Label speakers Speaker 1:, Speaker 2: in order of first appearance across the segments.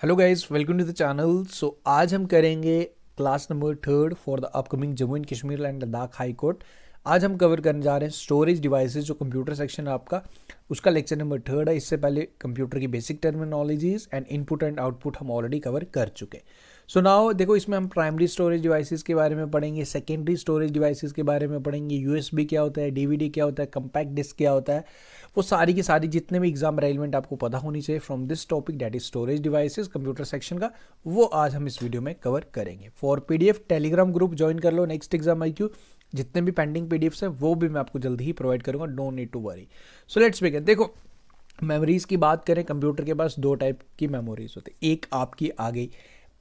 Speaker 1: Hello guys, welcome to the channel. So आज हम करेंगे class number 3 for the upcoming Jammu and Kashmir and Ladakh high court. आज हम cover करने जा रहे हैं स्टोरेज डिवाइसेस, जो कंप्यूटर सेक्शन है आपका, उसका लेक्चर नंबर 3 है। इससे पहले कंप्यूटर की basic terminologies and input and output हम ऑलरेडी कवर कर चुके। सो नाउ देखो, इसमें हम प्राइमरी स्टोरेज डिवाइसेस के बारे में पढ़ेंगे, सेकेंडरी स्टोरेज डिवाइसेस के बारे में पढ़ेंगे, यूएसबी क्या होता है, डीवीडी क्या होता है, कंपैक्ट डिस्क क्या होता है, वो सारी की सारी जितने भी एग्जाम रेलिवेंट आपको पता होनी चाहिए from this topic, that is storage devices computer section का, वो आज हम इस वीडियो में कवर करेंगे। For PDF Telegram group join कर लो, नेक्स्ट एग्जाम IQ जितने भी पेंडिंग पीडीएफ्स है वो भी मैं आपको जल्दी ही प्रोवाइड करूंगा, don't need to worry. So let's begin. देखो, मेमोरीज की बात करें, कंप्यूटर के पास दो टाइप की मेमोरीज होती है, एक आपकी आ गई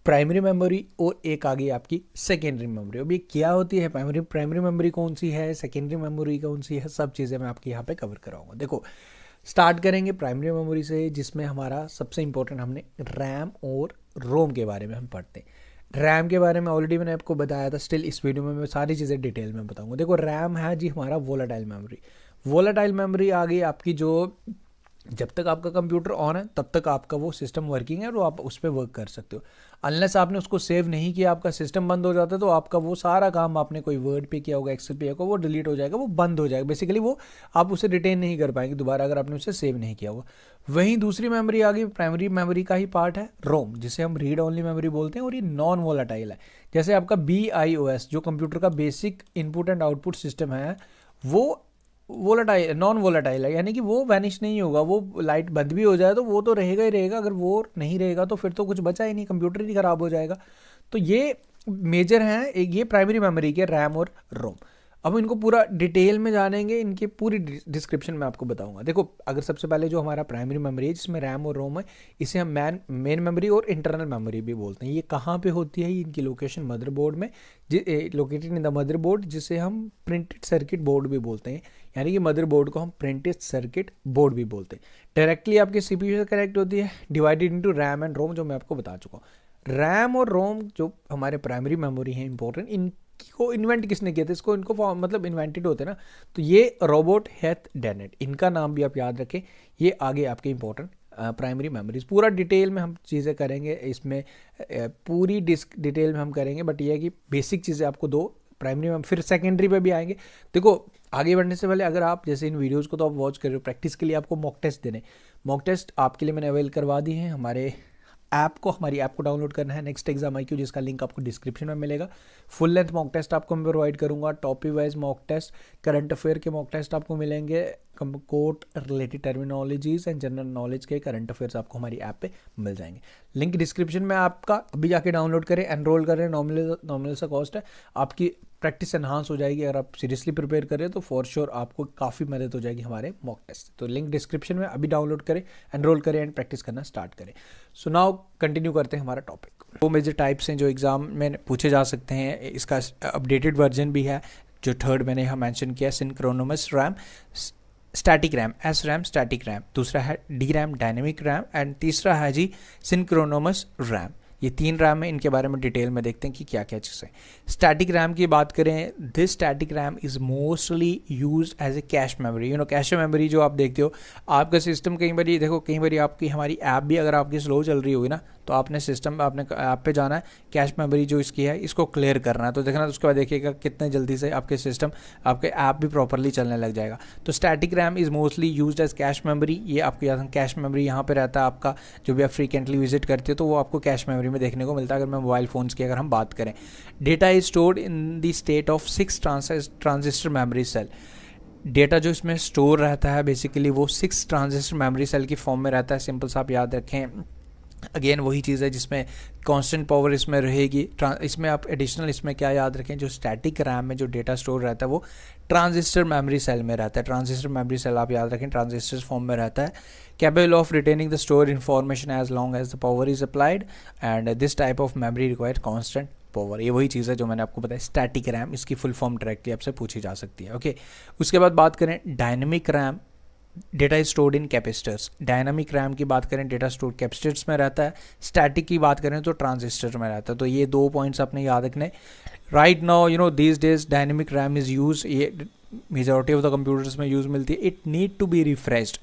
Speaker 1: प्राइमरी मेमोरी और एक आ गई आपकी सेकेंडरी मेमोरी। अब ये क्या होती है, प्राइमरी मेमोरी कौन सी है, सेकेंडरी मेमोरी कौन सी है, सब चीज़ें मैं आपके यहाँ पे कवर कराऊंगा। देखो, स्टार्ट करेंगे प्राइमरी मेमोरी से, जिसमें हमारा सबसे इंपॉर्टेंट हमने रैम और रोम के बारे में हम पढ़ते हैं। रैम के बारे में ऑलरेडी मैंने आपको बताया था, स्टिल इस वीडियो में मैं सारी चीज़ें डिटेल में बताऊंगा। देखो, रैम है जी हमारा वोलेटाइल मेमोरी। वोलेटाइल मेमोरी आ गई आपकी, जो जब तक आपका कंप्यूटर ऑन है तब तक आपका वो सिस्टम वर्किंग है और आप उस पर वर्क कर सकते हो। अनलेस आपने उसको सेव नहीं किया, आपका सिस्टम बंद हो जाता है, तो आपका वो सारा काम आपने कोई वर्ड पे किया होगा, एक्सेल पे किया होगा, वो डिलीट हो जाएगा, वो बंद हो जाएगा। बेसिकली वो आप उसे रिटेन नहीं कर पाएंगे दोबारा अगर आपने उसे सेव नहीं किया होगा। वहीं दूसरी मेमोरी आ गई, प्राइमरी मेमोरी का ही पार्ट है रोम, जिसे हम रीड ओनली मेमोरी बोलते हैं, और ये नॉन वोलाटाइल है। जैसे आपका BIOS जो कंप्यूटर का basic input and output system है, वो वोलेटाइल नॉन वोलेटाइल है, यानी कि वो वैनिश नहीं होगा। वो लाइट बंद भी हो जाए तो वो तो रहेगा ही रहेगा, अगर वो नहीं रहेगा तो फिर तो कुछ बचा ही नहीं, कंप्यूटर ही खराब हो जाएगा। तो ये मेजर हैं, एक ये प्राइमरी मेमोरी के रैम और रोम। अब इनको पूरा डिटेल में जानेंगे, इनकी पूरी डिस्क्रिप्शन में आपको बताऊंगा। देखो, अगर सबसे पहले जो हमारा प्राइमरी मेमोरी है जिसमें रैम और रोम है, इसे हम मेन मेमोरी और इंटरनल मेमोरी भी बोलते हैं। ये कहाँ पे होती है, इनकी लोकेशन मदरबोर्ड में, लोकेटेड इन द मदरबोर्ड, जिसे हम प्रिंटेड सर्किट बोर्ड भी बोलते हैं। यानी कि मदरबोर्ड को हम प्रिंटेड सर्किट बोर्ड भी बोलते हैं। डायरेक्टली आपके CPU से कनेक्ट होती है, डिवाइडेड इनटू रैम एंड रोम, जो मैं आपको बता चुका हूँ। रैम और रोम जो हमारे प्राइमरी मेमोरी हैं इंपॉर्टेंट, इनको इन्वेंट किसने किया था, इनको मतलब इन्वेंटेड होते हैं ना, तो ये रॉबर्ट हेथ डेनेट, इनका नाम भी आप याद रखें। ये आगे आपके इंपॉर्टेंट प्राइमरी मेमोरीज, पूरा डिटेल में हम चीज़ें करेंगे इसमें, पूरी डिटेल में हम करेंगे। बट ये है कि बेसिक चीज़ें आपको दो प्राइमरी में, फिर सेकेंडरी पे भी आएंगे। देखो, आगे बढ़ने से पहले अगर आप जैसे इन वीडियोस को तो आप वॉच कर रहे हो, प्रैक्टिस के लिए आपको मॉक टेस्ट देने, मॉक टेस्ट आपके लिए मैंने अवेल करवा दिए हैं। हमारी ऐप को डाउनलोड करना है, नेक्स्ट एग्जाम IQ, जिसका लिंक आपको डिस्क्रिप्शन में मिलेगा। फुल लेंथ मॉक टेस्ट आपको मैं प्रोवाइड करूंगा, topic wise mock test, current affair के मॉक टेस्ट आपको मिलेंगे, court related terminologies and general knowledge के करंट अफेयर्स आपको हमारी ऐप पे मिल जाएंगे। लिंक डिस्क्रिप्शन में आपका, अभी जाके डाउनलोड करें, एनरोल करें, नॉमिनल सा कॉस्ट है, आपकी प्रैक्टिस एनहांस हो जाएगी। अगर आप सीरियसली प्रिपेयर करें तो फॉर श्योर आपको काफ़ी मदद हो जाएगी हमारे मॉक टेस्ट। तो लिंक डिस्क्रिप्शन में, अभी डाउनलोड करें, एनरोल करें एंड प्रैक्टिस करना स्टार्ट करें। सो नाउ कंटिन्यू करते हैं हमारा टॉपिक। वो मेजर टाइप्स हैं जो एग्जाम में पूछे जा सकते हैं, इसका अपडेटेड वर्जन भी है, जो थर्ड मैंने यहाँ मैंशन किया, synchronous RAM, static RAM, SRAM static RAM, दूसरा है DRAM डायनेमिक रैम, एंड तीसरा है जी सिंक्रोनोमस रैम। ये 3 रैम है, इनके बारे में डिटेल में देखते हैं कि क्या क्या चीज़ें। स्टैटिक रैम की बात करें, this static RAM is mostly used as a cache memory. Cache memory जो आप देखते हो, आपका सिस्टम कई बार, देखो कई बार आपकी हमारी ऐप भी अगर आपकी स्लो चल रही होगी ना, तो आपने सिस्टम, आपने ऐप पे जाना है, कैश मेमोरी जो इसकी है इसको क्लियर करना है, तो देखना, तो उसके बाद देखिएगा कितने जल्दी से आपके सिस्टम, आपके ऐप भी प्रॉपरली चलने लग जाएगा। तो static RAM is mostly used as cache memory. ये आपको याद है, कैश मेमोरी यहाँ पे रहता है आपका, जो भी आप फ्रीक्वेंटली विजिट करते हो तो वो आपको कैश मेमोरी में देखने को मिलता है। अगर मैं मोबाइल फोन्स की अगर हम बात करें, data is stored in the state of 6 transistor memory cell. Data जो इसमें स्टोर रहता है बेसिकली वो 6 ट्रांजिस्टर मेमोरी सेल की फॉर्म में रहता है। सिंपल सा आप याद रखें, अगेन वही चीज़ है जिसमें कांस्टेंट पावर इसमें रहेगी। इसमें आप एडिशनल इसमें क्या याद रखें, जो स्टैटिक रैम में जो डेटा स्टोर रहता है वो ट्रांजिस्टर मेमोरी सेल में रहता है। ट्रांजिस्टर मेमोरी सेल आप याद रखें, ट्रांजिस्टर फॉर्म में रहता है, capable of retaining the store information as long as the power is applied, and this type of memory require constant power. ये वही चीज़ है जो मैंने आपको बताया, स्टैटिक रैम। इसकी फुल फॉर्म डायरेक्टली आपसे पूछी जा सकती है। ओके, उसके बाद बात करें dynamic RAM, data is stored in capacitors. Dynamic RAM की बात करें, डेटा स्टोर्ड कैपेसिटर्स में रहता है। स्टैटिक की बात करें तो ट्रांजिस्टर में रहता है। तो ये 2 पॉइंट्स आपने याद रखने। Right now these days dynamic RAM is use, ये मेजॉरिटी ऑफ द कंप्यूटर्स में यूज मिलती है। It need to be refreshed,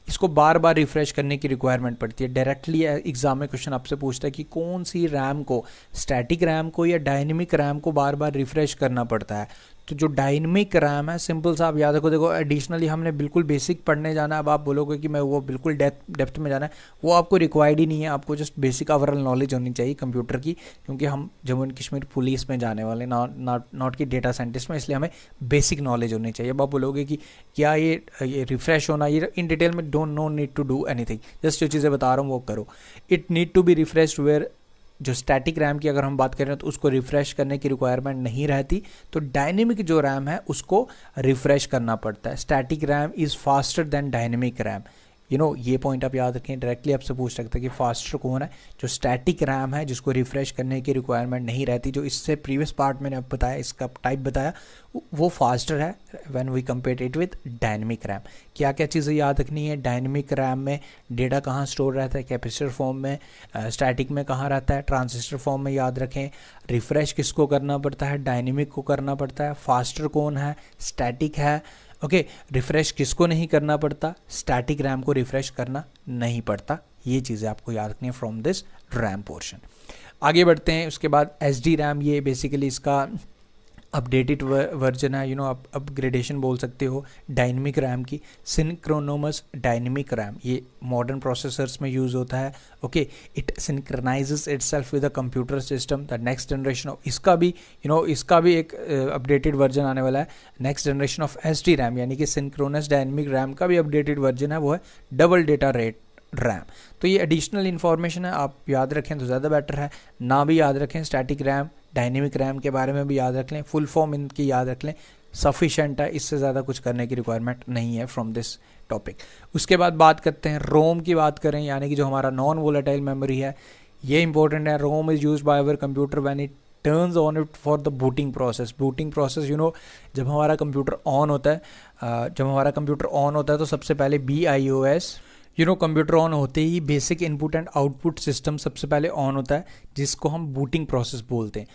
Speaker 1: इसको बार बार रिफ्रेश करने की रिक्वायरमेंट पड़ती है। डायरेक्टली एग्जाम में क्वेश्चन आपसे पूछता है कि कौन सी रैम को, स्टैटिक रैम को या डायनेमिक रैम को बार बार रिफ्रेश करना पड़ता है। तो जो डायनेमिक रैम है, सिंपल सा आप याद रखो, देखो एडिशनली हमने बिल्कुल बेसिक पढ़ने जाना है। अब आप बोलोगे कि मैं वो बिल्कुल डेप्थ में जाना है, वो आपको रिक्वायर्ड ही नहीं है। आपको जस्ट बेसिक ओवरऑल नॉलेज होनी चाहिए कंप्यूटर की, क्योंकि हम जम्मू एंड कश्मीर पुलिस में जाने वाले, नॉट कि डेटा साइंटिस्ट में, इसलिए हमें बेसिक नॉलेज होनी चाहिए। अब आप बोलोगे कि क्या ये रिफ्रेश होना, ये इन डिटेल में don't no need to do anything, just जो चीज़ें बता रहा हूँ वो करो। It need to be refresh where, जो स्टैटिक रैम की अगर हम बात करें तो उसको रिफ़्रेश करने की रिक्वायरमेंट नहीं रहती। तो डायनेमिक जो रैम है उसको रिफ़्रेश करना पड़ता है। Static RAM is faster than dynamic RAM. ये पॉइंट आप याद रखें। डायरेक्टली आपसे पूछ सकते हैं कि फास्टर कौन है। जो स्टैटिक रैम है जिसको रिफ़्रेश करने की रिक्वायरमेंट नहीं रहती, जो इससे प्रीवियस पार्ट मैंने अब बताया, इसका टाइप बताया, वो फास्टर है when we compare it with dynamic RAM. क्या क्या चीज़ें याद रखनी है? डायनेमिक रैम में डेटा कहाँ स्टोर रहता है? कैपेसिटर फॉर्म में। स्टैटिक में कहाँ रहता है? ट्रांजिस्टर फॉर्म में। याद रखें, रिफ़्रेश किसको करना पड़ता है? डायनेमिक को करना पड़ता है। फास्टर कौन है? स्टैटिक है। ओके, रिफ़्रेश किसको नहीं करना पड़ता? स्टैटिक रैम को रिफ़्रेश करना नहीं पड़ता। ये चीज़ें आपको याद रखनी है फ्रॉम दिस रैम पोर्शन। आगे बढ़ते हैं। उसके बाद SD रैम, ये बेसिकली इसका अपडेटेड वर्जन है, आप अपग्रेडेशन बोल सकते हो डायनेमिक रैम की। सिंक्रोनोमस डायनेमिक रैम, ये मॉडर्न प्रोसेसर्स में यूज़ होता है। Okay, it synchronises itself with the computer system, the next generation of, इसका भी एक अपडेटेड वर्जन आने वाला है। Next generation of SD RAM, यानी कि सिंक्रोनस डायनेमिक रैम का भी अपडेटेड वर्जन है, वो है डबल डेटा रेट रैम। तो ये एडिशनल इन्फॉर्मेशन है, आप याद रखें तो ज़्यादा बेटर है। ना भी याद रखें, स्टैटिक रैम, डायनेमिक रैम के बारे में भी याद रख लें, फुल फॉर्म इनकी याद रख लें, सफिशेंट है। इससे ज़्यादा कुछ करने की रिक्वायरमेंट नहीं है फ्रॉम दिस टॉपिक। उसके बाद बात करते हैं रोम की। बात करें यानी कि जो हमारा नॉन वोलेटाइल मेमोरी है, ये इंपॉर्टेंट है। ROM is used by our computer when it turns on it for the booting process. Booting process, जब हमारा कंप्यूटर ऑन होता है, तो सबसे पहले BIOS, कंप्यूटर ऑन होते ही basic input and output system सबसे पहले ऑन होता है, जिसको हम बूटिंग प्रोसेस बोलते हैं।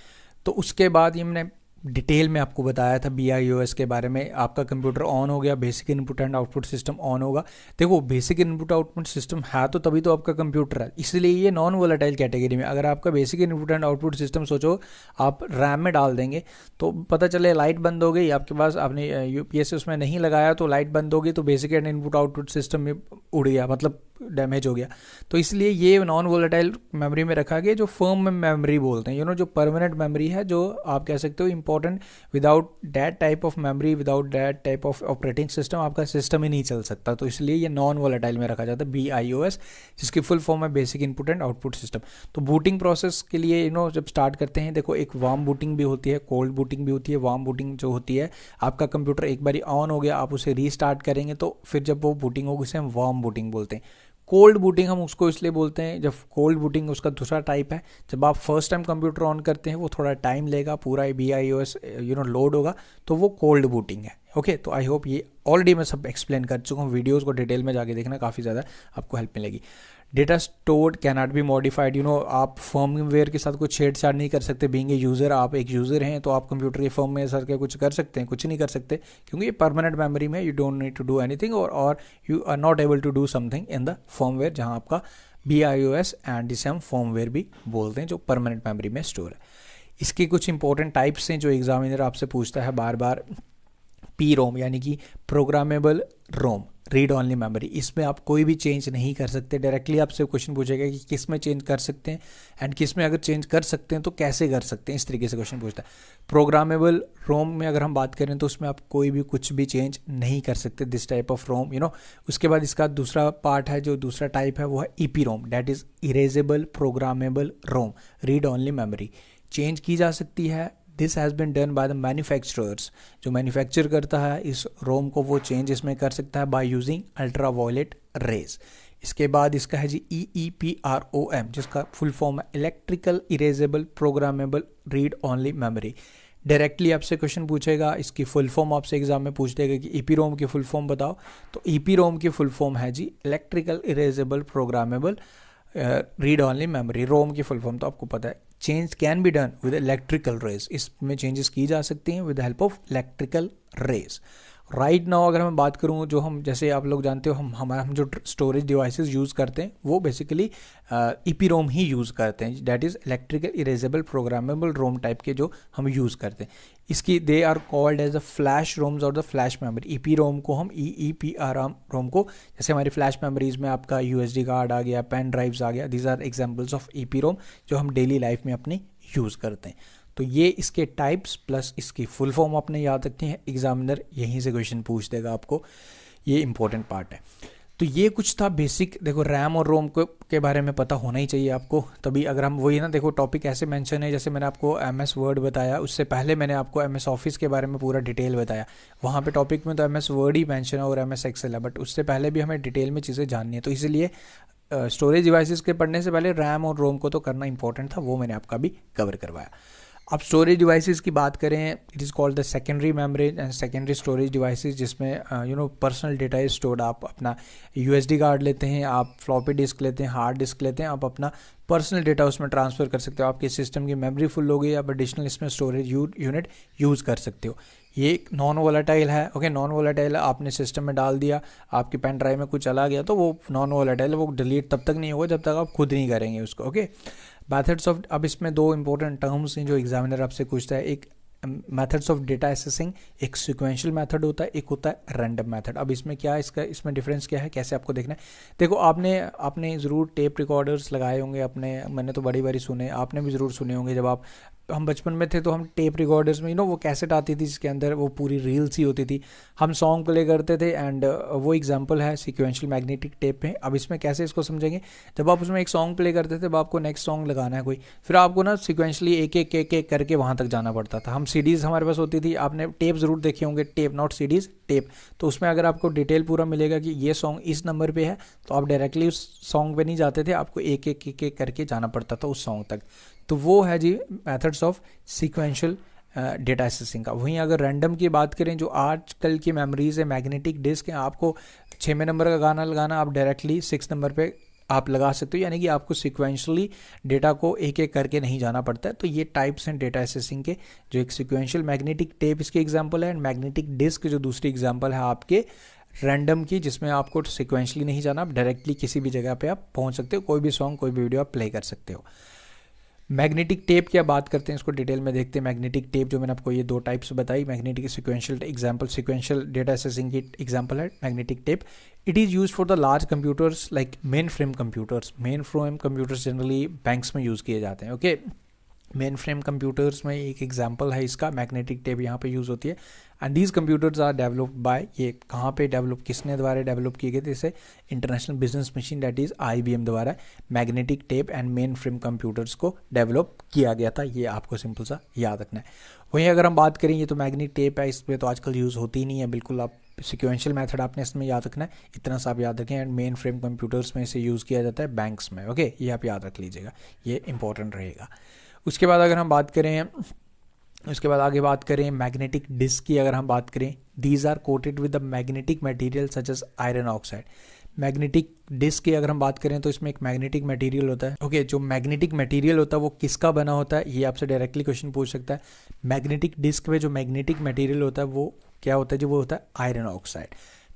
Speaker 1: तो उसके बाद ये मैंने डिटेल में आपको बताया था BIOS के बारे में। आपका कंप्यूटर ऑन हो गया, basic input and output system on होगा। देखो, बेसिक इनपुट आउटपुट सिस्टम है तो तभी तो आपका कंप्यूटर है, इसलिए ये नॉन वोलेटाइल कैटेगरी में। अगर आपका basic input and output system, सोचो आप रैम में डाल देंगे तो पता चले लाइट बंद हो गई आपके पास, आपने UPS उसमें नहीं लगाया तो लाइट बंद हो गई, तो basic and input output system में उड़ गया, मतलब डैमेज हो गया। तो इसलिए ये नॉन वोलेटाइल मेमोरी में रखा गया, जो फर्म मेमोरी बोलते हैं, जो परमानेंट मेमोरी है, जो आप कह सकते हो important. Without that type of memory, without that type of operating system आपका सिस्टम ही नहीं चल सकता। तो इसलिए ये नॉन वोलेटाइल में रखा जाता है, BIOS, जिसकी फुल फॉर्म है basic input and output system. तो बूटिंग प्रोसेस के लिए जब स्टार्ट करते हैं, देखो एक वार्म बूटिंग भी होती है, कोल्ड बूटिंग भी होती है। वार्म बूटिंग जो होती है, आपका कंप्यूटर एक बारी ऑन हो गया, आप उसे रीस्टार्ट करेंगे तो फिर जब वो बूटिंग होगी उसे हम वार्म बूटिंग बोलते हैं। कोल्ड बूटिंग हम उसको इसलिए बोलते हैं, जब कोल्ड बूटिंग उसका दूसरा टाइप है, जब आप फर्स्ट टाइम कंप्यूटर ऑन करते हैं वो थोड़ा टाइम लेगा, पूरा BIOS लोड होगा, तो वो कोल्ड बूटिंग है। ओके, तो आई होप ये ऑलरेडी मैं सब एक्सप्लेन कर चुका हूँ। वीडियोज़ को डिटेल में जाके देखना, काफ़ी ज़्यादा आपको हेल्प मिलेगी। Data stored can not be modified, आप फर्मवेयर के साथ कुछ छेड़छाड़ नहीं कर सकते। बीइंग ए यूज़र, आप एक यूज़र हैं तो आप कंप्यूटर के फर्म में सर के कुछ कर सकते हैं? कुछ नहीं कर सकते, क्योंकि ये परमानेंट मेमोरी में। You don't need to do anything, और you are not able to do something in the firmware, जहाँ आपका BIOS एंड जिसे हम फर्मवेयर भी बोलते हैं, जो परमानेंट मेमोरी में स्टोर है। इसकी कुछ इंपॉर्टेंट टाइप्स हैं जो एग्जामिनर आपसे पूछता है बार बार। PROM यानी कि प्रोग्रामेबल रोम, रीड ऑनली मेमोरी। इसमें आप कोई भी चेंज नहीं कर सकते। डायरेक्टली आपसे क्वेश्चन पूछेगा कि किस में चेंज कर सकते हैं एंड किस में अगर चेंज कर सकते हैं तो कैसे कर सकते हैं, इस तरीके से क्वेश्चन पूछता है। प्रोग्रामेबल रोम में अगर हम बात करें तो उसमें आप कोई भी कुछ भी चेंज नहीं कर सकते, दिस टाइप ऑफ रोम। उसके बाद इसका दूसरा पार्ट है, जो दूसरा टाइप है वो है EPROM, that is erasable programmable Rome, read only memory. Change की जा सकती है। This has been done by the manufacturers, जो मैन्युफैक्चर करता है इस रोम को, वो चेंज इसमें कर सकता है by using ultra violet rays. इसके बाद इसका है जी EEPROM, जिसका फुल फॉर्म है electrical erasable programmable read only memory. Directly आपसे क्वेश्चन पूछेगा, इसकी फुल फॉर्म आपसे एग्जाम में पूछ देगा कि EPROM की फुल फॉर्म बताओ, तो EPROM की फुल फॉर्म है जी electrical erasable programmable read only memory. ROM की फुल फॉर्म तो आपको पता है। Change can be done with electrical rays, इसमें चेंजेस की जा सकती हैं with help of electrical rays. Right now अगर मैं बात करूँ, जो हम जैसे आप लोग जानते हो हम जो स्टोरेज डिवाइसेस यूज़ करते हैं वो बेसिकली EPROM ही यूज़ करते हैं, that is electrical erasable programmable ROM type के जो हम यूज़ करते हैं। इसकी they are called as the flash ROMs और द फ्लैश मेमोरी। EPROM को हम EEPROM को, जैसे हमारी फ्लैश मेमोरीज में आपका USD कार्ड आ गया, पेन ड्राइव्स आ गया, these are examples of EPROM जो हम डेली लाइफ में अपनी यूज़ करते हैं। तो ये इसके टाइप्स प्लस इसकी फुल फॉर्म आपने याद रखनी है, एग्जामिनर यहीं से क्वेश्चन पूछ देगा आपको, ये इंपॉर्टेंट पार्ट है। तो ये कुछ था बेसिक। देखो रैम और रोम के बारे में पता होना ही चाहिए आपको, तभी अगर हम वही ना, देखो टॉपिक ऐसे मेंशन है जैसे मैंने आपको MS वर्ड बताया, उससे पहले मैंने आपको MS ऑफिस के बारे में पूरा डिटेल बताया। वहाँ पे टॉपिक में तो MS वर्ड ही मेंशन है और MS एक्सेल है, बट उससे पहले भी हमें डिटेल में चीज़ें जाननी है। तो इसलिए स्टोरेज डिवाइसेस के पढ़ने से पहले रैम और रोम को तो करना इंपॉर्टेंट था, वो मैंने आपका भी कवर करवाया। अब स्टोरेज डिवाइसेस की बात करें, it is called the secondary memory and secondary storage devices, जिसमें पर्सनल डेटा इज स्टोर्ड। आप अपना USD कार्ड लेते हैं, आप फ्लॉपी डिस्क लेते हैं, हार्ड डिस्क लेते हैं, आप अपना पर्सनल डेटा उसमें ट्रांसफ़र कर सकते हो। आपके सिस्टम की मेमोरी फुल हो गई, आप एडिशनल इसमें स्टोरेज यूनिट यूज़ कर सकते हो। ये एक नॉन वोलेटाइल है, ओके। नॉन वोलेटाइल आपने सिस्टम में डाल दिया, आपकी पेन ड्राइव में कुछ चला गया तो वो नॉन वोलेटाइल, वो डिलीट तब तक नहीं होगा जब तक आप खुद नहीं करेंगे उसको, ओके। मेथड्स ऑफ, अब इसमें दो इंपॉर्टेंट टर्म्स हैं जो एग्जामिनर आपसे पूछता है, एक मेथड्स ऑफ डेटा एसेसिंग, एक सिक्वेंशियल मेथड होता है, एक होता है रैंडम मेथड। अब इसमें क्या है, इसमें डिफरेंस क्या है, कैसे आपको देखना है। देखो आपने ज़रूर टेप रिकॉर्डर्स लगाए होंगे अपने, मैंने तो बड़ी बारी सुने, आपने भी ज़रूर सुने होंगे। जब हम बचपन में थे तो हम टेप रिकॉर्डर्स में वो कैसेट आती थी जिसके अंदर वो पूरी रील्स ही होती थी, हम सॉन्ग प्ले करते थे, एंड वो एग्जांपल है सिक्वेंशियल मैग्नेटिक टेप में। अब इसमें कैसे इसको समझेंगे, जब आप उसमें एक सॉन्ग प्ले करते थे, जब आपको नेक्स्ट सॉन्ग लगाना है कोई, फिर आपको ना सिक्वेंशली एक एक करके वहाँ तक जाना पड़ता था। हम CDs हमारे पास होती थी, आपने टेप ज़रूर देखे होंगे, टेप नॉट CDs, टेप। तो उसमें अगर आपको डिटेल पूरा मिलेगा कि ये सॉन्ग इस नंबर पे है, तो आप डायरेक्टली उस सॉन्ग पे नहीं जाते थे, आपको एक एक करके जाना पड़ता था उस सॉन्ग तक। तो वो है जी methods of sequential data accessing का। वहीं अगर रैंडम की बात करें, जो आजकल की मेमोरीज है, मैग्नेटिक डिस्क है, आपको 6वें नंबर का गाना लगाना, आप डायरेक्टली 6 नंबर पे आप लगा सकते हो, यानी कि आपको सिक्वेंशली डेटा को एक एक करके नहीं जाना पड़ता है। तो ये टाइप्स हैं डेटा एसेसिंग के, जो एक सिक्वेंशियल मैग्नेटिक टेप इसके एग्जाम्पल है, एंड मैग्नेटिक डिस्क जो दूसरी एग्जाम्पल है आपके रैंडम की, जिसमें आपको सिक्वेंशली नहीं जाना, आप डायरेक्टली किसी भी जगह पे आप पहुंच सकते हो, कोई भी सॉन्ग कोई भी वीडियो आप प्ले कर सकते हो। मैग्नेटिक टेप क्या बात करते हैं, इसको डिटेल में देखते हैं। मैग्नेटिक टेप जो मैंने आपको ये दो टाइप्स बताई, magnetic sequential example, sequential data assessing की एग्जांपल है magnetic tape. It is use for the large computers like main frame computers. Main frame computers generally banks में यूज़ किए जाते हैं, ओके। मेन फ्रेम कंप्यूटर्स में एक example है इसका, मैग्नेटिक टेप यहाँ पे यूज़ होती है। And these computers are developed by, ये कहाँ पे डेवलप, किसने द्वारा डेवलप किए गए थे, इसे international business machine that is IBM द्वारा magnetic tape and main frame computers को डेवलप किया गया था। ये आपको सिंपल सा याद रखना है। वहीं अगर हम बात करें, ये तो मैग्नेटिक टेप है, इसमें तो आजकल यूज़ होती ही नहीं है बिल्कुल। आप सिक्वेंशियल मेथड आपने इसमें याद रखना है, इतना सा आप याद रखें। एंड मेन फ्रेम कंप्यूटर्स में इसे यूज़ किया जाता है बैंक्स में, ओके। ये आप याद रख लीजिएगा, ये इंपॉर्टेंट रहेगा। उसके बाद अगर हम बात करें, उसके बाद आगे बात करें मैग्नेटिक डिस्क की, अगर हम बात करें, these are coated with the magnetic material such as iron oxide. Magnetic disk की अगर हम बात करें तो इसमें एक मैग्नेटिक मटेरियल होता है, ओके। जो मैग्नेटिक मटेरियल होता है वो किसका बना होता है, ये आपसे डायरेक्टली क्वेश्चन पूछ सकता है। मैग्नेटिक डिस्क में जो मैग्नेटिक मटेरियल होता है वो क्या होता है जी, वो होता है आयरन ऑक्साइड।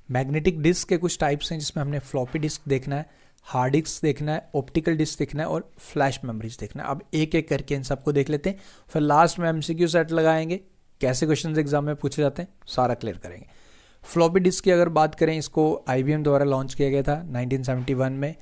Speaker 1: मैग्नेटिक डिस्क के कुछ टाइप्स हैं, जिसमें हमने फ्लॉपी डिस्क देखना है, हार्ड डिस्क देखना है, ऑप्टिकल डिस्क देखना है और फ्लैश मेमोरीज देखना है। अब एक एक करके इन सबको देख लेते हैं, फिर लास्ट में MCQ सेट लगाएंगे, कैसे क्वेश्चंस एग्जाम में पूछे जाते हैं सारा क्लियर करेंगे। फ्लॉपी डिस्क की अगर बात करें, इसको IBM द्वारा लॉन्च किया गया था 1971 में।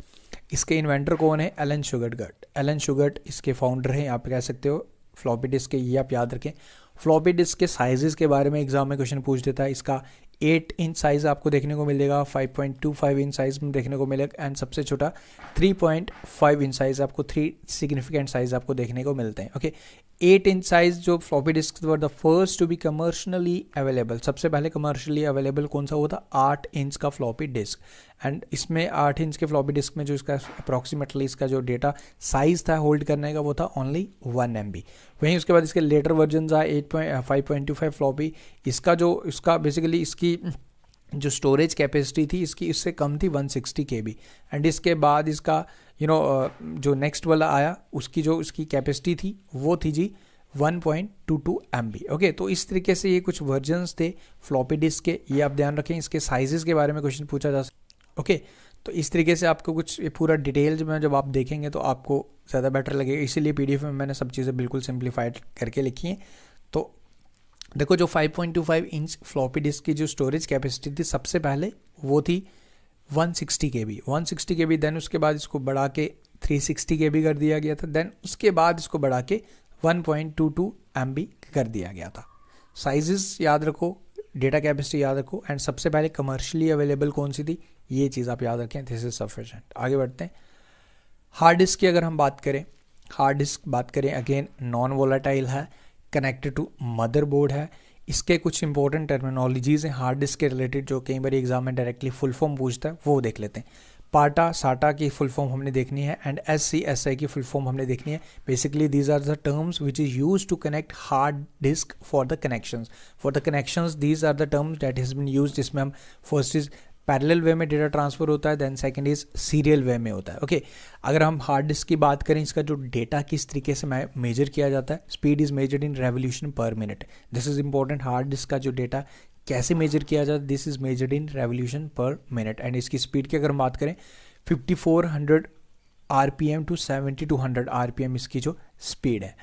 Speaker 1: इसके इन्वेंटर कौन है, एलन शुगर्ट। एलन शुगर्ट इसके फाउंडर हैं, आप कह सकते हो फ्लॉपी डिस्क के, ये आप याद रखें। फ्लॉपी डिस्क के साइजेस के बारे में एग्जाम में क्वेश्चन पूछ देता है। इसका 8 इंच साइज़ आपको देखने को मिलेगा, 5.25 इंच साइज़ में देखने को मिलेगा, एंड सबसे छोटा 3.5 इंच साइज़, आपको 3 सिग्निफिकेंट साइज़ आपको देखने को मिलते हैं, ओके। 8 इंच साइज़ जो floppy disk were the first to be commercially available, सबसे पहले कमर्शियली अवेलेबल कौन सा हुआ था, 8 इंच का फ्लॉपी डिस्क। एंड इसमें 8 इंच के फ्लॉपी डिस्क में जो इसका अप्रॉक्सीमेटली इसका जो डेटा साइज़ था होल्ड करने का, वो था ओनली 1 MB। वहीं उसके बाद इसके लेटर वर्जन आए 5.25 फ्लॉपी। इसका बेसिकली इसकी जो स्टोरेज कैपेसिटी थी इसकी इससे कम थी 160 KB। एंड इसके बाद इसका जो नेक्स्ट वाला आया, उसकी जो इसकी कैपेसिटी थी वो थी जी 1.22 MB। ओके, तो इस तरीके से ये कुछ वर्जन्स थे फ्लॉपी डिस्क के, ये आप ध्यान रखें। इसके साइजेस के बारे में क्वेश्चन पूछा जा सकता। ओके, तो इस तरीके से आपको कुछ ये पूरा डिटेल्स में जब आप देखेंगे तो आपको ज़्यादा बेटर लगेगा, इसीलिए PDF में मैंने सब चीज़ें बिल्कुल सिंप्लीफाइड करके लिखी हैं। तो देखो, जो 5.25 इंच फ्लॉपी डिस्क की जो स्टोरेज कैपेसिटी थी सबसे पहले वो थी 160 KB, देन उसके बाद इसको बढ़ा के 360 KB कर दिया गया था, देन उसके बाद इसको बढ़ा के 1.22 MB कर दिया गया था। साइजेस याद रखो, डेटा कैपेसिटी याद रखो, एंड सबसे पहले कमर्शियली अवेलेबल कौन सी थी, ये चीज़ आप याद रखें। This is sufficient. आगे बढ़ते हैं। हार्ड डिस्क की अगर हम बात करें, अगेन नॉन वोलेटाइल है, कनेक्टेड टू मदरबोर्ड है। इसके कुछ इंपॉर्टेंट टर्मिनोलॉजीज हैं हार्ड डिस्क के रिलेटेड जो कई बार एग्जाम में डायरेक्टली फुल फॉर्म पूछता है, वो देख लेते हैं। पाटा साटा की फुल फॉर्म हमने देखनी है, एंड SCSI की फुल फॉर्म हमने देखनी है। Basically these are the terms which is use to connect hard disk for the connections these are the terms that has been used, जिसमें हम फर्स्ट इज पैरेलल वे में डेटा ट्रांसफर होता है, then second is serial वे में होता है। Okay, अगर हम हार्ड डिस्क की बात करें, इसका जो डेटा किस तरीके से मेजर किया जाता है, speed is measured in revolution पर minute. This is important. Hard disk का जो डेटा कैसे मेजर किया जाता है, this is measured in revolution पर मिनट। एंड इसकी स्पीड की अगर हम बात करें 5400 RPM टू 7200 RPM इसकी जो स्पीड है।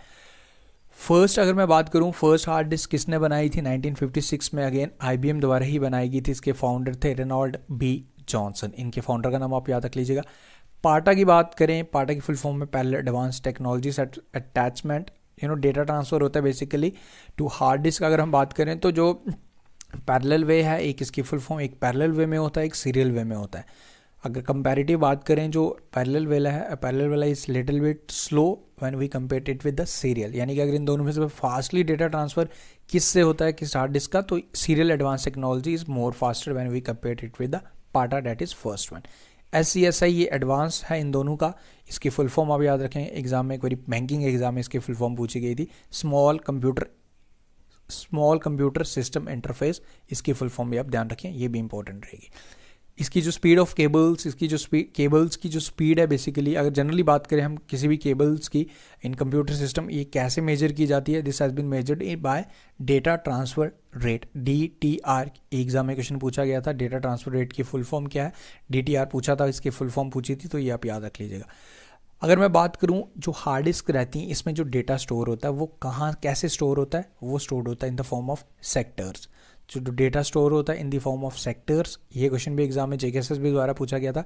Speaker 1: फर्स्ट अगर मैं बात करूं, फर्स्ट हार्ड डिस्क किसने बनाई थी 1956 में, अगेन IBM द्वारा ही बनाई गई थी। इसके फाउंडर थे रेनॉल्ड B जॉनसन, इनके फाउंडर का नाम आप याद रख लीजिएगा। पाटा की बात करें, पाटा की फुल फॉर्म में parallel advance technologies attachment, data transfer होता है बेसिकली टू हार्ड डिस्क। अगर हम बात करें तो जो पैरेलल वे है, एक इसकी फुल फॉर्म एक पैरेलल वे में होता है, एक सीरियल वे में होता है। अगर कंपैरेटिव बात करें, जो पैरेलल वाला is little bit slow when we compare it with the serial, यानी कि अगर इन दोनों में से फास्टली डेटा ट्रांसफर किससे होता है, किस हार्ड डिस्क का, तो serial advance technology is more faster when we compare it with the PATA, that is first one. SCSI ये एडवांस है इन दोनों का। इसकी फुल फॉर्म आप याद रखें, एग्जाम में एक बार बैंकिंग एग्जाम में इसकी फुल फॉर्म पूछी गई थी, स्मॉल कंप्यूटर सिस्टम इंटरफेस। इसकी फुल फॉर्म भी आप ध्यान रखें, ये भी इंपॉर्टेंट रहेगी। इसकी जो स्पीड ऑफ केबल्स, इसकी जो केबल्स की जो स्पीड है, बेसिकली अगर जनरली बात करें हम किसी भी केबल्स की इन कंप्यूटर सिस्टम, ये कैसे मेजर की जाती है, this has been measured by data transfer rate, DTR। Exam में क्वेश्चन पूछा गया था, डेटा ट्रांसफर रेट की फुल फॉर्म क्या है, DTR पूछा था, इसकी फुल फॉर्म पूछी थी, तो ये आप याद रख लीजिएगा। अगर मैं बात करूं, जो हार्ड डिस्क रहती हैं इसमें जो डेटा स्टोर होता है वो कहाँ कैसे स्टोर होता है, वो स्टोर होता है in the form of sectors. जो डेटा स्टोर होता है in the form of sectors, ये क्वेश्चन भी एग्जाम में JKSS द्वारा पूछा गया था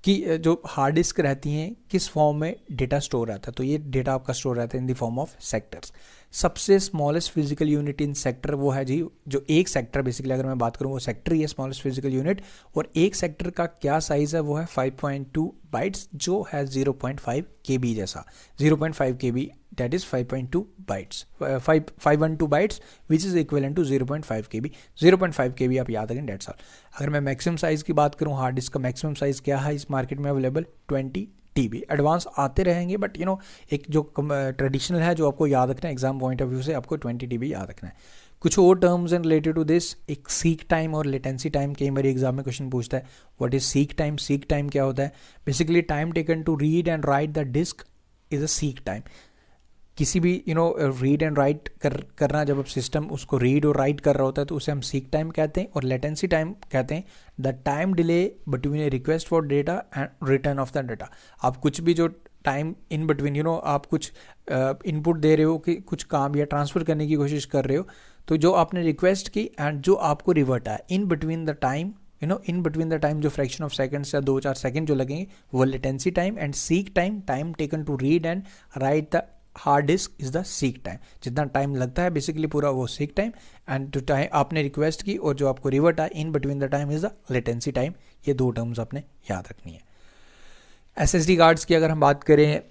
Speaker 1: कि जो हार्ड डिस्क रहती हैं किस फॉर्म में डेटा स्टोर रहता है, तो ये डेटा आपका स्टोर रहता है in the form of sectors. सबसे smallest physical unit in sector वो है जी, जो एक सेक्टर बेसिकली अगर मैं बात करूँ वो सेक्टर ही है स्मॉलेस्ट फिजिकल यूनिट, और एक सेक्टर का क्या साइज है वो है 5.2 बाइट्स, जो है 0.5 KB जैसा, 0.5 KB that is 5.2 bytes, 512 bytes which is equivalent to 0.5 KB। 0.5 KB आप याद रखें, डेट्स ऑल। अगर मैं मैक्सिमम साइज़ की बात करूँ, हार्ड डिस्क का मैक्सिमम साइज़ क्या है इस मार्केट में अवेलेबल, 20 TB। एडवांस आते रहेंगे, बट एक जो ट्रेडिशनल है जो आपको याद रखना है एग्जाम पॉइंट ऑफ व्यू से, आपको 20 TB याद रखना है। कुछ और terms and related to this, एक सीक टाइम और लेटेंसी टाइम, कई बार एग्जाम में क्वेश्चन पूछता है what is seek time. Seek time क्या होता है, basically time taken to read and write the disk is a seek time. किसी भी रीड एंड राइट करना, जब अब सिस्टम उसको रीड और राइट कर रहा होता है तो उसे हम सीक टाइम कहते हैं, और लेटेंसी टाइम कहते हैं the time delay between A request for data and return of the data. आप कुछ भी जो टाइम इन बिटवीन आप कुछ इनपुट दे रहे हो कि कुछ काम या ट्रांसफ़र करने की कोशिश कर रहे हो, तो जो आपने रिक्वेस्ट की एंड जो आपको रिवर्ट आया in between the time, in between the time जो फ्रैक्शन ऑफ सेकंड्स या 2-4 सेकंड जो लगेंगे वो latency time, and seek time, time taken to read and write the hard disk is the seek time. जितना time लगता है basically पूरा वो सीक टाइम, एंड जो टाइम आपने रिक्वेस्ट की और जो आपको रिवर्ट आया in between the time is the latency time. ये दो टर्म्स आपने याद रखनी है। SSD कार्ड्स की अगर हम बात करें,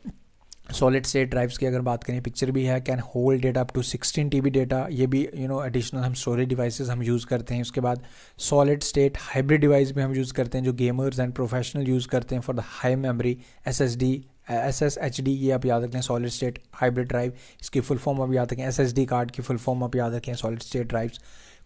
Speaker 1: सॉलिड स्टेट ड्राइव्स की अगर बात करें, पिक्चर भी है, can hold data up to 16 TB data, ये भी एडिशनल हम स्टोरेज डिवाइसेस हम यूज़ करते हैं। उसके बाद सॉलिड स्टेट हाइब्रिड डिवाइस भी हम यूज़ करते हैं जो गेमर्स एंड प्रोफेशनल यूज़ करते हैं for the high memory, SSHD, ये आप याद रखें, सॉलिड स्टेट हाइब्रिड ड्राइव, इसकी फुल फॉर्म आप याद रखें। SSD कार्ड की फुल फॉर्म आप याद रखें, सॉलिड स्टेट ड्राइव्स।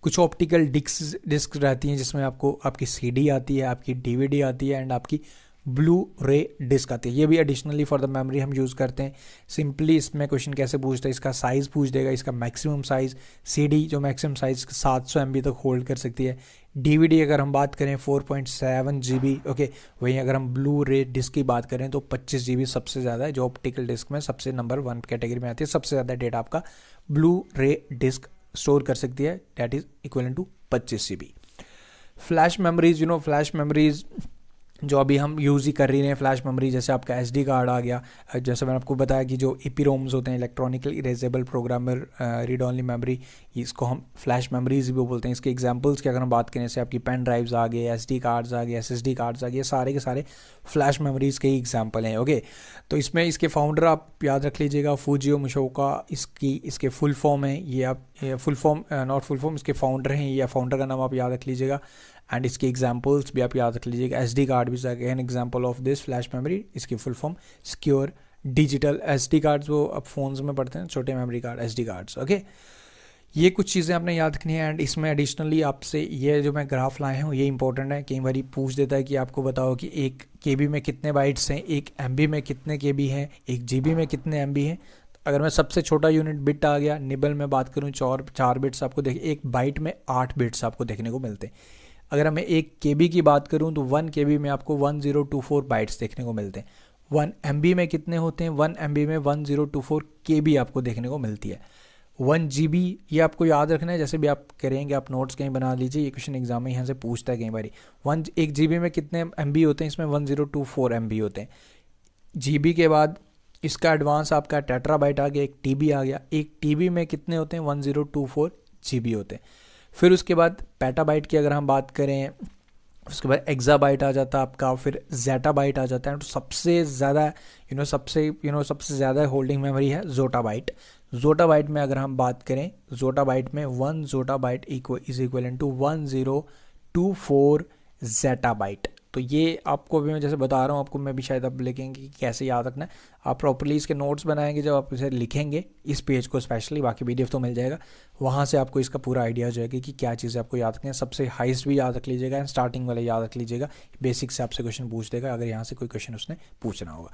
Speaker 1: कुछ ऑप्टिकल डिस्क रहती हैं जिसमें आपको आपकी CD आती है, आपकी DVD आती है, एंड आपकी ब्लू रे डिस्क आती है। ये भी एडिशनली फॉर द मेमोरी हम यूज़ करते हैं। सिंपली इसमें क्वेश्चन कैसे पूछता है, इसका साइज़ पूछ देगा, इसका मैक्सिमम साइज़, CD जो मैक्सिमम साइज़ 700 MB तक होल्ड कर सकती है। DVD अगर हम बात करें 4.7 GB, ओके। वहीं अगर हम ब्लू रे डिस्क की बात करें तो 25 GB सबसे ज़्यादा है, जो ऑप्टिकल डिस्क में सबसे नंबर 1 कैटेगरी में आती है। सबसे ज़्यादा डेटा आपका ब्लू रे डिस्क स्टोर कर सकती है, that is equivalent to 25 GB। Flash memories, flash memories जो अभी हम यूज़ ही कर रही हैं, फ्लैश मेमोरी, जैसे आपका SD कार्ड आ गया। जैसे मैंने आपको बताया कि जो EPROMs होते हैं, electronical erasable programmer read only memory, इसको हम फ्लैश मेमोरीज भी बोलते हैं। इसके एग्जांपल्स की अगर हम बात करें, जैसे आपकी पेन ड्राइव्स आ गए, SD कार्ड्स आ गए, SSD कार्ड्स आ गए, सारे के सारे फ्लैश मेमोरीज के ही एग्जाम्पल हैं, ओके। तो इसमें इसके फाउंडर आप याद रख लीजिएगा, फुजियो मिशोका इसके फुल फॉर्म है। ये आप full form not full form, इसके फाउंडर हैं, या फाउंडर का नाम आप याद रख लीजिएगा। एंड इसके एग्जांपल्स भी आप याद रख लीजिएगा। SD कार्ड भी an example of this flash memory, इसकी full form secure digital SD cards, वो अब फोन्स में पढ़ते हैं, छोटे memory card SD cards, okay. ये कुछ चीज़ें आपने याद रखनी है। एंड इसमें एडिशनली आपसे ये जो मैं ग्राफ लाए हूँ ये इंपॉर्टेंट है। कई बार पूछ देता है कि आपको बताओ कि 1 KB में कितने बाइट्स हैं, 1 MB में कितने KB हैं, 1 GB में कितने MB हैं। अगर मैं सबसे छोटा यूनिट बिट आ गया, निबल में बात करूँ 4 बिट्स आपको एक बाइट में 8 बिट्स आपको देखने को मिलते हैं। अगर मैं 1 KB की बात करूं तो 1 KB में आपको 1024 बाइट्स देखने को मिलते हैं। 1 MB में कितने होते हैं, 1 MB में 1024 KB आपको देखने को मिलती है। 1 GB ये आपको याद रखना है, जैसे भी आप करेंगे आप नोट्स कहीं बना लीजिए, ये क्वेश्चन एग्जाम में यहाँ से पूछता है कई बार। 1 GB में कितने MB होते हैं, इसमें 1024 MB होते हैं। GB के बाद इसका एडवांस आपका टेट्राबाइट आ गया, 1 TB आ गया। 1 TB में कितने होते हैं, 1024 GB होते हैं। फिर उसके बाद पेटाबाइट की अगर हम बात करें, उसके बाद एक्साबाइट आ जाता है आपका, फिर ज़ेटाबाइट आ जाता है। तो सबसे ज़्यादा सबसे ज़्यादा होल्डिंग मेमोरी है जोटाबाइट। जोटाबाइट में अगर हम बात करें, जोटाबाइट में 1 जोटाबाइट इज इक्वल टू 1024 ज़ेटाबाइट। तो ये आपको भी मैं जैसे बता रहा हूँ आपको, मैं भी शायद आप लिखेंगे कि कैसे याद रखना है। आप प्रॉपर्ली इसके नोट्स बनाएंगे जब आप इसे लिखेंगे, इस पेज को स्पेशली, बाकी PDF तो मिल जाएगा, वहाँ से आपको इसका पूरा आइडिया हो जाएगा कि क्या चीज़ें आपको याद रखनी है। सबसे हाईएस्ट भी याद रख लीजिएगा एंड स्टार्टिंग वाले याद रख लीजिएगा। बेसिक से आपसे क्वेश्चन पूछ देगा अगर यहाँ से कोई क्वेश्चन उसने पूछना होगा।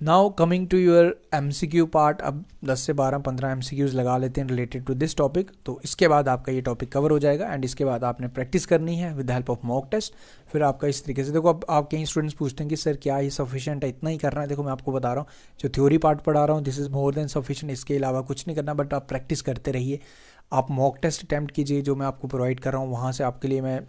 Speaker 1: Now coming to your MCQ part, अब 10 से 12-15 MCQs लगा लेते हैं रिलेटेड टू दिस टॉपिक। तो इसके बाद आपका ये टॉपिक कवर हो जाएगा एंड इसके बाद आपने प्रैक्टिस करनी है with the help of mock test. फिर आपका इस तरीके से, देखो अब आप कई स्टूडेंट्स पूछते हैं कि सर क्या ये सफिशिएंट है, इतना ही करना है। देखो मैं आपको बता रहा हूँ, जो थ्योरी पार्ट पढ़ा रहा हूँ this is more than sufficient, इसके अलावा कुछ नहीं करना। बट आप प्रैक्टिस करते रहिए, आप मॉक टेस्ट अटैम्प्ट कीजिए जो मैं आपको प्रोवाइड कर रहा हूँ। वहाँ से आपके लिए मैं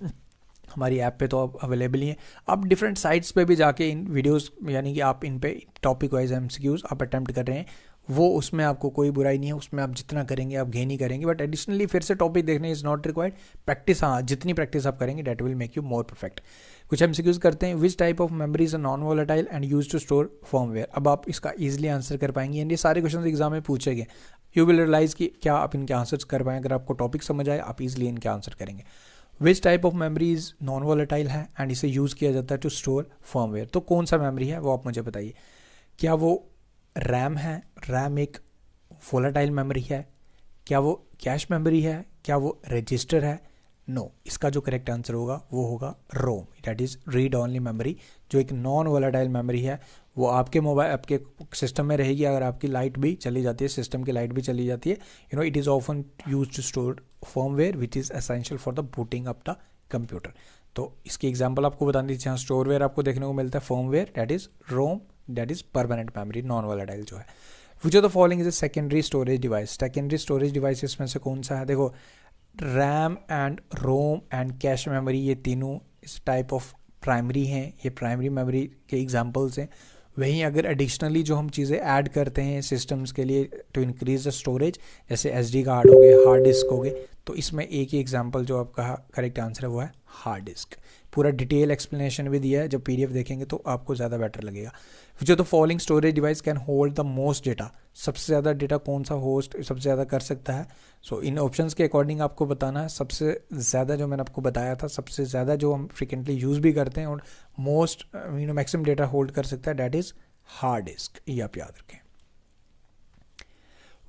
Speaker 1: हमारी ऐप पे तो अब अवेलेबल ही है। आप डिफरेंट साइट्स पे भी जाके इन वीडियोस, यानी कि आप इन पे टॉपिक वाइज MCQs आप अटेम्प्ट कर रहे हैं, वो उसमें आपको कोई बुराई नहीं है। उसमें आप जितना करेंगे आप गेन ही करेंगे। बट एडिशनली फिर से टॉपिक देखने इज़ नॉट रिक्वायर्ड। प्रैक्टिस, हाँ, जितनी प्रैक्टिस आप करेंगे that will make you more perfect. कुछ MCQs करते हैं। Which type of memories are non volatile and use to store firmware. अब आप इसका ईजिली आंसर कर पाएंगे, यानी ये सारे क्वेश्चन एग्जाम में पूछे गए। यू विल रियलाइज कि क्या आप इनके आंसर्स कर पाएँ। अगर आपको टॉपिक समझ आए आप ईजिली इनके आंसर करेंगे। विच type of memories non volatile है एंड इसे यूज़ किया जाता है टू स्टोर फर्मवेयर। तो कौन सा मेमोरी है वो आप मुझे बताइए। क्या वो रैम है, रैम एक वोलेटाइल मेमोरी है? क्या वो कैश मेमोरी है? क्या वो रजिस्टर है? नो, इसका जो करेक्ट आंसर होगा वो होगा ROM, that is read only memory, जो एक नॉन वोलेटाइल मेमोरी है। वो आपके मोबाइल, आपके सिस्टम में रहेगी। अगर आपकी लाइट भी चली जाती है, सिस्टम की लाइट भी चली जाती है, it is often use to store firmware which is essential for the booting up the computer. तो इसकी एग्जांपल आपको बता दीजिए, जहाँ स्टोरवेयर आपको देखने को मिलता है, firmware that is ROM, that is permanent memory, non volatile जो है। Which of the following is a secondary storage device. Secondary storage device इसमें से कौन सा है? देखो, RAM and ROM and cache memory, ये तीनों इस टाइप ऑफ प्राइमरी हैं, ये प्राइमरी मेमोरी के एग्जांपल्स हैं। वहीं अगर एडिशनली जो हम चीज़ें ऐड करते हैं सिस्टम्स के लिए टू इंक्रीज द स्टोरेज, जैसे SD कार्ड हो गए, हार्ड डिस्क हो गए, तो इसमें एक ही एग्जांपल जो आपका करेक्ट आंसर है वो है हार्ड डिस्क। पूरा डिटेल एक्सप्लेनेशन भी दिया है, जब PDF देखेंगे तो आपको ज़्यादा बेटर लगेगा। जो तो following storage device can hold the most data. सबसे ज़्यादा डेटा कौन सा होस्ट सबसे ज़्यादा कर सकता है? सो इन ऑप्शंस के अकॉर्डिंग आपको बताना है। सबसे ज़्यादा जो मैंने आपको बताया था, सबसे ज़्यादा जो हम फ्रिक्वेंटली यूज़ भी करते हैं और मोस्ट मैक्सिमम डेटा होल्ड कर सकता है, दैट इज़ हार्ड डिस्क। ये आप याद रखें।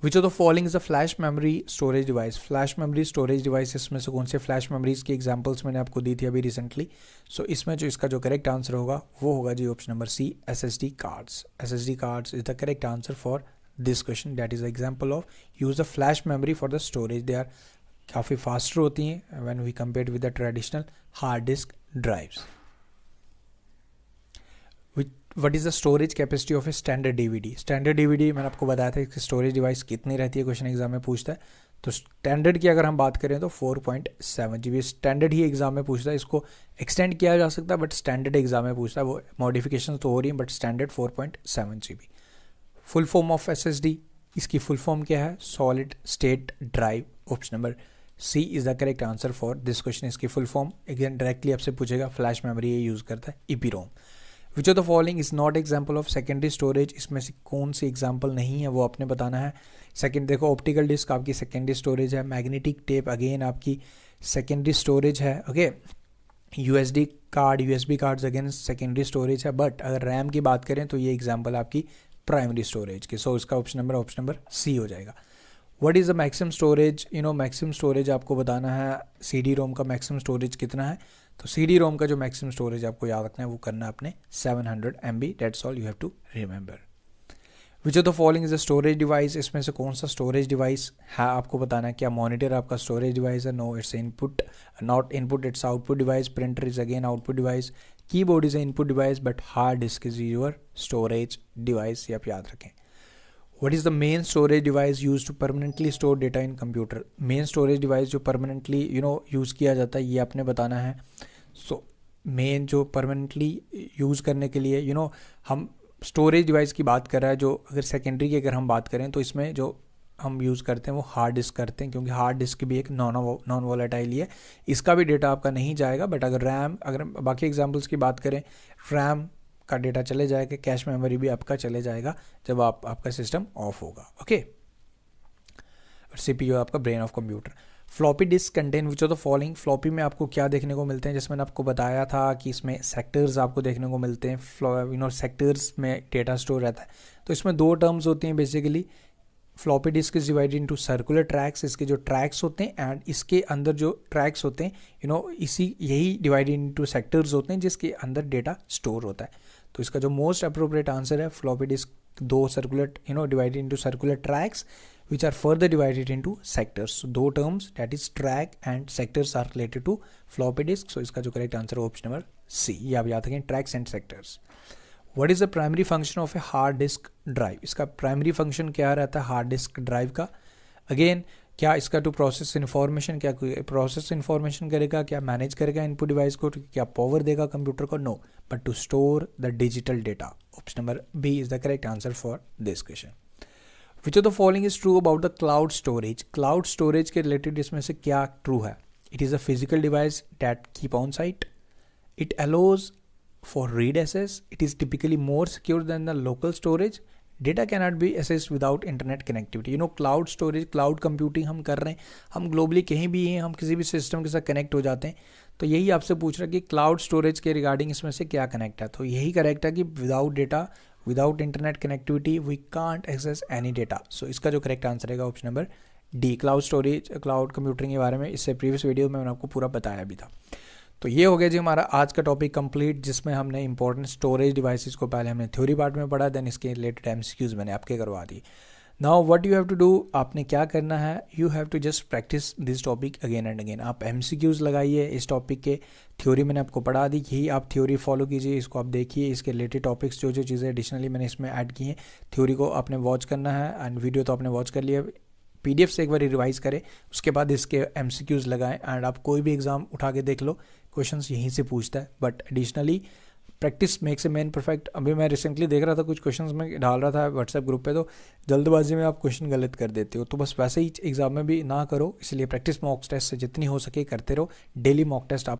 Speaker 1: विच of the following is a flash memory storage device. Flash memory storage device इसमें से कौन से फ्लैश मेमोरीज की एग्जांपल्स मैंने आपको दी थी अभी रिसेंटली। सो इसमें जो इसका जो करेक्ट आंसर होगा वो होगा जी option number C, SSD cards. SSD cards is the correct answer for this question. That is the example of use the flash memory for the storage. They are काफ़ी faster होती हैं when we compare with the traditional hard disk drives. What is the storage capacity of a standard DVD। Standard DVD मैंने आपको बताया था इसकी storage device कितनी रहती है, क्वेश्चन एग्जाम में पूछता है। तो स्टैंडर्ड की अगर हम बात करें तो 4.7 GB स्टैंडर्ड ही एग्जाम में पूछता है। इसको एक्सटेंड किया जा सकता है बट स्टैंडर्ड एग्जाम में पूछता है। वो मॉडिफिकेशन तो हो रही है but standard 4.7 GB। Full form of SSD, इसकी फुल फॉर्म क्या है, solid state drive. Option number C is the correct answer for this question. इसकी फुल फॉर्म अगेन डायरेक्टली आपसे पूछेगा, फ्लैश मेमोरी ये यूज़ करता है EPROM। Which of the following is not example of secondary storage. इसमें से कौन सी example नहीं है वो आपने बताना है। सेकेंड देखो, ऑप्टिकल डिस्क आपकी सेकेंडरी स्टोरेज है, मैग्नेटिक टेप अगेन आपकी सेकेंडरी स्टोरेज है, okay. USB cards again secondary storage है। बट अगर रैम की बात करें तो ये एग्जाम्पल आपकी प्राइमरी स्टोरेज की। सो इसका ऑप्शन नंबर सी हो जाएगा। What is the maximum storage, maximum storage आपको बताना है CD-ROM का मैक्सिमम स्टोरेज कितना है। तो CD-ROM का जो मैक्सिमम स्टोरेज आपको याद रखना है वो करना है अपने 700 MB। That's all you have to remember. Which of the following is the storage device. इसमें से कौन सा स्टोरेज डिवाइस है आपको बताना है। क्या मॉनिटर आपका स्टोरेज डिवाइस है? No, it's input, not input, it's output device. Printer is again output device. Keyboard is input device but hard disk is your storage device, ये आप याद रखें। What is the main storage device used to permanently store data in computer? Main storage device जो permanently use किया जाता है ये आपने बताना है। सो मेन जो परमानेंटली यूज़ करने के लिए हम स्टोरेज डिवाइस की बात कर रहा है। जो अगर सेकेंडरी की अगर हम बात करें तो इसमें जो हम यूज़ करते हैं वो हार्ड डिस्क करते हैं, क्योंकि हार्ड डिस्क भी एक नॉन वोलेटाइल ही है, इसका भी डेटा आपका नहीं जाएगा। बट अगर रैम, अगर बाकी एग्जाम्पल्स की बात करें, रैम का डेटा चले जाएगा, कैश मेमोरी भी आपका चले जाएगा जब आपका सिस्टम ऑफ होगा, ओके। और CPU आपका brain of computer. Floppy disk contain which of the following. Floppy में आपको क्या देखने को मिलते हैं, जिसमें मैंने आपको बताया था कि इसमें सेक्टर्स आपको देखने को मिलते हैं। सेक्टर्स में डेटा स्टोर रहता है। तो इसमें दो टर्म्स होती हैं basically. Floppy disk is divided into circular tracks, इसके जो ट्रैक्स होते हैं, एंड इसके अंदर जो ट्रैक्स होते हैं यही डिवाइडेड इनटू सेक्टर्स होते हैं जिसके अंदर डेटा स्टोर होता है। तो इसका जो मोस्ट अप्रोप्रिएट आंसर है, फ्लॉपी डिस्क दो circular divided into circular tracks which are further divided into sectors. So दो terms, that is track and sectors, are related to floppy disk. So इसका जो correct answer है option number सी, ये आप याद रखें, tracks and sectors. What is the primary function of a hard disk drive? इसका primary function क्या रहता है hard disk drive का? Again, क्या इसका टू प्रोसेस इन्फॉर्मेशन, क्या प्रोसेस इन्फॉर्मेशन करेगा, क्या मैनेज करेगा इनपुट डिवाइस को, क्या पावर देगा कंप्यूटर को? No, but to store the digital data. Option number B is the correct answer for this question. Which of the following is true about the cloud storage. Cloud storage के related इसमें से क्या true है? It is a physical device that keep on site, it allows for read access, it is typically more secure than the local storage, data cannot be accessed without internet connectivity. Cloud storage, cloud computing हम कर रहे हैं, हम globally कहीं भी हैं, हम किसी भी सिस्टम के साथ कनेक्ट हो जाते हैं। तो यही आपसे पूछ रहा है कि क्लाउड स्टोरेज के रिगार्डिंग इसमें से क्या कनेक्ट है। तो यही करेक्ट है कि without data, without internet connectivity we can't access any data. So इसका जो करेक्ट आंसर रहेगा option number D, cloud storage, cloud computing के बारे में इससे प्रीवियस वीडियो में मैंने आपको पूरा बताया भी था। तो ये हो गया जी हमारा आज का टॉपिक कंप्लीट, जिसमें हमने इंपॉर्टेंट स्टोरेज डिवाइसेस को पहले हमने थ्योरी पार्ट में पढ़ा, देन इसके रिलेटेड MCQs मैंने आपके करवा दी। Now what you have to do, आपने क्या करना है, you have to just practise this topic again and again. आप MCQs लगाइए इस टॉपिक के, थ्योरी मैंने आपको पढ़ा दी, यही आप थ्योरी फॉलो कीजिए, इसको आप देखिए, इसके रिलेटेड टॉपिक्स जो चीज़ें एडिशनली मैंने इसमें ऐड की हैं, थ्योरी को आपने वॉच करना है, एंड वीडियो तो आपने वॉच कर लिया, PDF से एक बार रिवाइज करें, उसके बाद इसके MCQs लगाएं, एंड आप कोई भी एग्जाम उठा के देख लो, क्वेश्चंस यहीं से पूछता है। But additionally practice makes a man perfect. अभी मैं रिसेंटली देख रहा था, कुछ क्वेश्चंस में डाल रहा था व्हाट्सएप ग्रुप पे, तो जल्दबाजी में आप क्वेश्चन गलत कर देते हो, तो बस वैसे ही एग्जाम में भी ना करो। इसलिए प्रैक्टिस मॉक टेस्ट से जितनी हो सके करते रहो, डेली मॉक टेस्ट आप